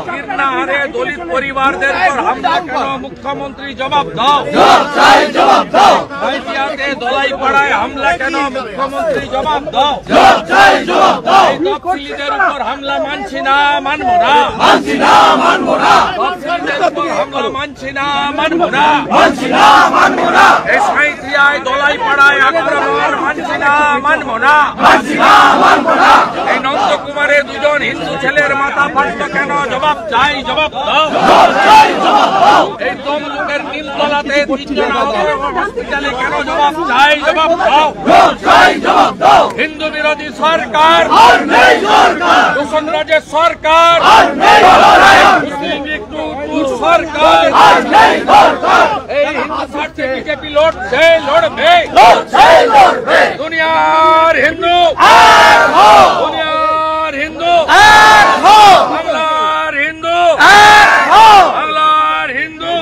কীর্ণাহারে দলিত পরিবারদের উপর হামলা কেন? মুখ্যমন্ত্রী জবাব দাও। সাঁইথিয়াতে দলাইপাড়ায় হামলা কেন? মুখ্যমন্ত্রী জবাব দাও। তফসিলিদের উপর হামলা মানছি না, মানব না। তফসিলিদের উপর হামলা মানছি না, মানব না। এই সাঁইথিয়ায় দলাইপাড়ায় আক্রমণ মানছি না, মানব না। এই নন্দকুমারে দুজন হিন্দু ছেলের মাথা ফাটলো কেন? জবাব চাই, জবাব দাও। এই তমলুকের নীলতলাতে হসপিটালে কেন? জবাব চাই, জবাব দাও। হিন্দু বিরোধী সরকার, দূষণ রাজের সরকার, মুসলিম লীগ সরকার, এই হিন্দু স্বার্থে বিজেপি লড়ছে, লড়বে। দুনিয়ার হিন্দু, দুনিয়ার হিন্দু, বাংলার হিন্দু, বাংলার হিন্দু।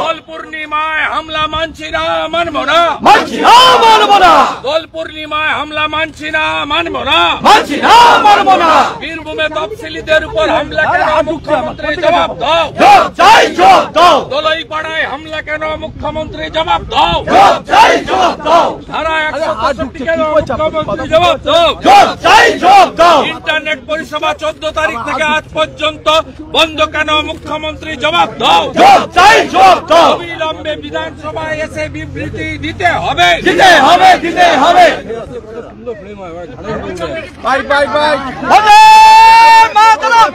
দোল পূর্ণিমায় হামলা মানছি না, মানব না। দোল পূর্ণিমায় হামলা মানছি না, মানব না। বীরভূমে তফসিলিদের উপর হামলা কেন? মুখ্যমন্ত্রী জবাব দাও। দলাইপাড়ায় হামলা কেন? মুখ্যমন্ত্রী জবাব দাও। ধারা 163 কেন? মুখ্যমন্ত্রী জবাব দাও। ইন্টারনেট পরিষেবা 14 তারিখ থেকে আজ পর্যন্ত বন্ধ কেন? মুখ্যমন্ত্রী জবাব দাও। অবিলম্বে বিধানসভায় এসে বিবৃতি দিতে হবে, দিতে হবে, দিতে হবে। Bye bye bye. বন্দে মাতরম।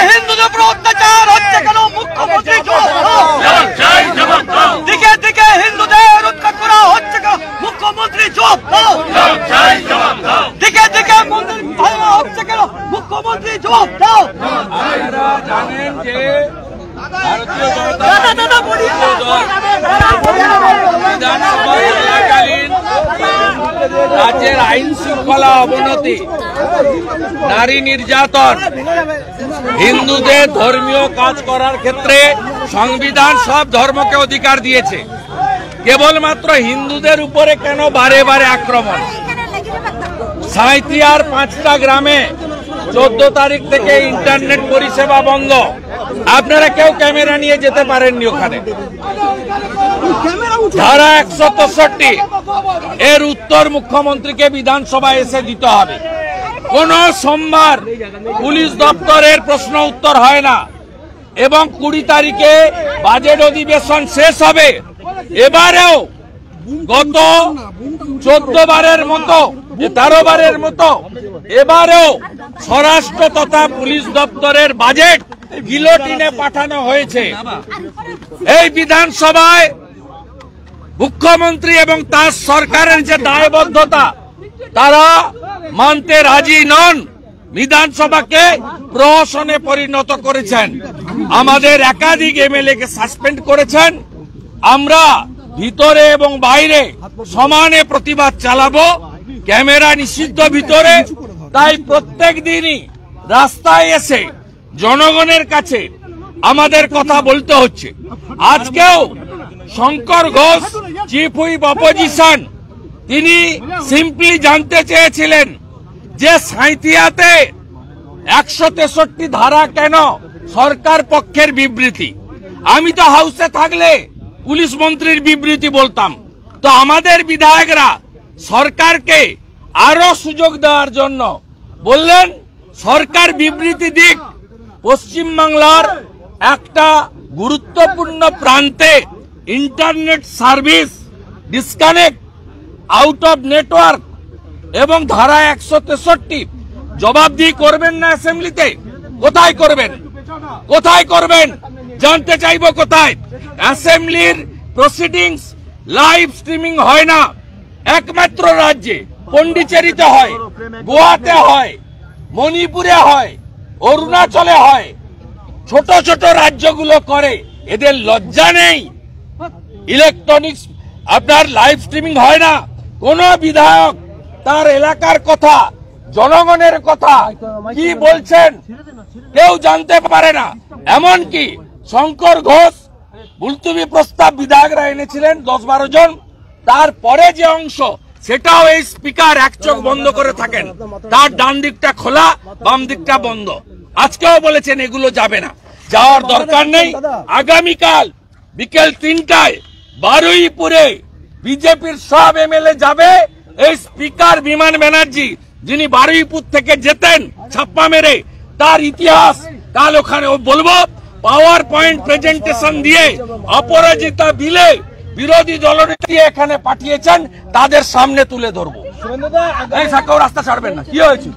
হিন্দুদের উপর অত্যাচার হচ্ছে কেন? মুখ্যমন্ত্রী দিকে দিকে হিন্দুদের উৎখাত করা হচ্ছে কেন? মুখ্যমন্ত্রী জবাব দাও। দিকে দিকে মন্দির ভাঙা হচ্ছে কেন? মুখ্যমন্ত্রী জবাব দাও। আপনারা জানেন যে ভারতীয় জনতা বিধানসভা চলাকালীন রাজ্যের আইন শৃঙ্খলা অবনতি, নারী নির্যাতন, হিন্দুদের ধর্মীয় কাজ করার ক্ষেত্রে সংবিধান সব ধর্মকে অধিকার দিয়েছে, কেবলমাত্র হিন্দুদের উপরে কেন বারে বারে আক্রমণ? সাঁইথিয়ার 5টা গ্রামে 14 তারিখ থেকে ইন্টারনেট পরিষেবা বন্ধ। আপনারা কেউ ক্যামেরা নিয়ে যেতে পারেননি ওখানে। ধারা 163 এর উত্তর মুখ্যমন্ত্রীকে বিধানসভায় এসে দিতে হবে। কোন সোমবার পুলিশ দপ্তরের প্রশ্ন উত্তর হয় না এবং 20 তারিখে বাজেট অধিবেশন শেষ হবে। এবারেও গত 14 বারের মতো, 13 বারের মতো এবারেও স্বরাষ্ট্র তথা পুলিশ দপ্তরের বাজেট গিলোটিনে পাঠানো হয়েছে। এই বিধানসভায় মুখ্যমন্ত্রী এবং তার সরকারের যে দায়বদ্ধতা তারা মানতে রাজি নন। বিধানসভাকে প্রহসনে পরিণত করেছেন, আমাদের একাধিক এমএলএ কে সাসপেন্ড করেছেন। আমরা ভিতরে এবং বাইরে সমানে প্রতিবাদ চালাবো। ক্যামেরা নিষিদ্ধ ভিতরে, তাই প্রত্যেক দিনই রাস্তায় এসে জনগণের কাছে আমাদের কথা বলতে হচ্ছে। আজকেও Shankar Ghosh, chief whip opposition, তিনি সিম্পলি জানতে চেয়েছিলেন যে সাঁইথিয়াতে 163 ধারা কেন? সরকার পক্ষের বিবৃতি। আমি তো হাউসে থাকলে পুলিশ মন্ত্রীর বিবৃতি বলতাম। তো আমাদের বিধায়করা সরকারকে আরো সুযোগ দেওয়ার জন্য বললেন সরকার বিবৃতি দিক। পশ্চিমবাংলার একটা গুরুত্বপূর্ণ প্রান্তে internet service disconnect, out of network এবং ধারা 163 জবাবদিহি করবেন না অ্যাসেম্বলিতে? কোথায় করবেন? কোথায় করবেন? জানতে চাইব কোথায়? অ্যাসেম্বলির প্রসিডিংস লাইভ স্ট্রিমিং হয় না। একমাত্র রাজ্যে পন্ডিচেরিতে হয়, গোয়াতে হয়, মণিপুরে হয়, অরুণাচলে হয়, ছোট ছোট রাজ্যগুলো করে। এদের লজ্জা নেই? ইলেকট্রনিক্স আপনার লাইভ স্ট্রিমিং হয় না। কোন বিধায়ক তার এলাকার কথা, জনগণের কথা কি বলছেন কেউ জানতে পারে না। এমনকি শঙ্কর ঘোষ মুলতবি প্রস্তাব বিধায়করা এনেছিলেন 10-12 জন, তারপরে যে অংশ সেটাও এই স্পিকার এক চোখ বন্ধ করে থাকেন, তার ডান দিকটা খোলা, বাম দিকটা বন্ধ। আজকেও বলেছেন এগুলো যাবে না, যাওয়ার দরকার নেই। আগামীকাল বিকেল 3টায় বারুইপুরে বিজেপির সব এমএলএ যাবে। এই স্পিকার বিমান ব্যানার্জি যিনি বারুইপুর থেকে যেতেন ছাপ্পা মেরে, তার ইতিহাস কাল ওখানে বলবো। পাওয়ার পয়েন্ট প্রেজেন্টেশন দিয়ে অপরাজিতা বিলে বিরোধী দলনেত্রী এখানে পাঠিয়েছেন, তাদের সামনে তুলে ধরবো। রাস্তা ছাড়বেন না, কি হয়েছে?